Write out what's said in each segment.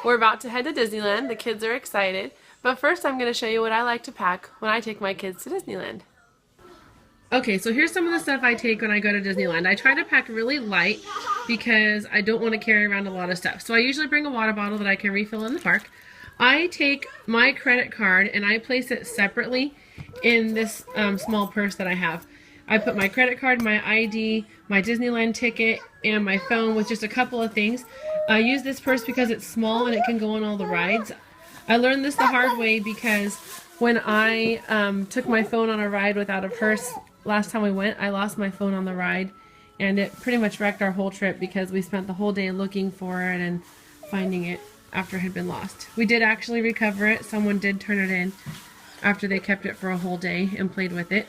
We're about to head to Disneyland. The kids are excited. But first I'm going to show you what I like to pack when I take my kids to Disneyland. Okay, so here's some of the stuff I take when I go to Disneyland. I try to pack really light because I don't want to carry around a lot of stuff. So I usually bring a water bottle that I can refill in the park. I take my credit card and I place it separately in this small purse that I have. I put my credit card, my ID, my Disneyland ticket, and my phone with just a couple of things. I use this purse because it's small and it can go on all the rides. I learned this the hard way because when I took my phone on a ride without a purse last time we went, I lost my phone on the ride, and it pretty much wrecked our whole trip because we spent the whole day looking for it and finding it after it had been lost. We did actually recover it. Someone did turn it in after they kept it for a whole day and played with it.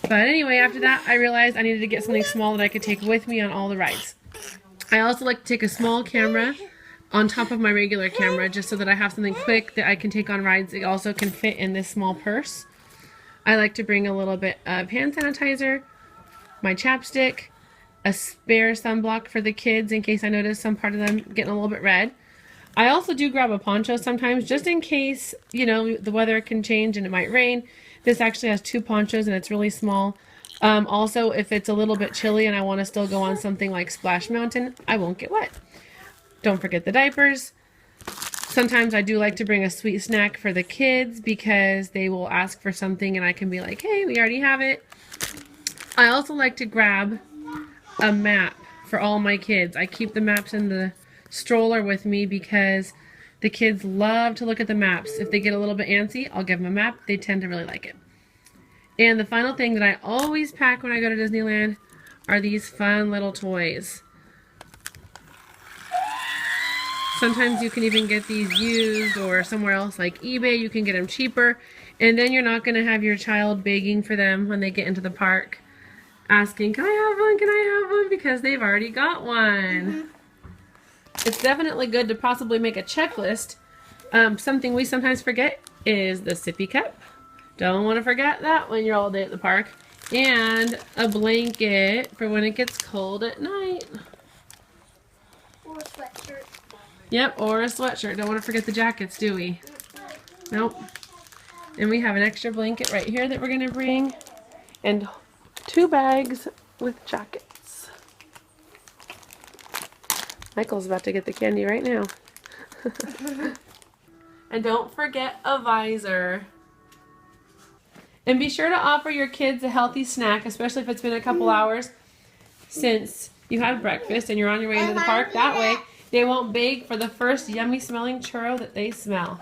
But anyway, after that, I realized I needed to get something small that I could take with me on all the rides. I also like to take a small camera on top of my regular camera just so that I have something quick that I can take on rides. It also can fit in this small purse. I like to bring a little bit of hand sanitizer, my chapstick, a spare sunblock for the kids in case I notice some part of them getting a little bit red. I also do grab a poncho sometimes just in case, you know, the weather can change and it might rain. This actually has 2 ponchos and it's really small. Also, if it's a little bit chilly and I want to still go on something like Splash Mountain, I won't get wet. Don't forget the diapers. Sometimes I do like to bring a sweet snack for the kids because they will ask for something and I can be like, hey, we already have it. I also like to grab a map for all my kids. I keep the maps in the stroller with me because the kids love to look at the maps. If they get a little bit antsy, I'll give them a map. They tend to really like it. And the final thing that I always pack when I go to Disneyland are these fun little toys. Sometimes you can even get these used or somewhere else like eBay. You can get them cheaper. And then you're not going to have your child begging for them when they get into the park, asking, can I have one? Can I have one? Because they've already got one. It's definitely good to possibly make a checklist. Something we sometimes forget is the sippy cup. Don't want to forget that when you're all day at the park. And a blanket for when it gets cold at night. Or a sweatshirt. Yep, or a sweatshirt. Don't want to forget the jackets, do we? Nope. And we have an extra blanket right here that we're going to bring. And 2 bags with jackets. Michael's about to get the candy right now. And don't forget a visor. And be sure to offer your kids a healthy snack, especially if it's been a couple hours since you had breakfast and you're on your way into the park. That way, they won't beg for the first yummy smelling churro that they smell.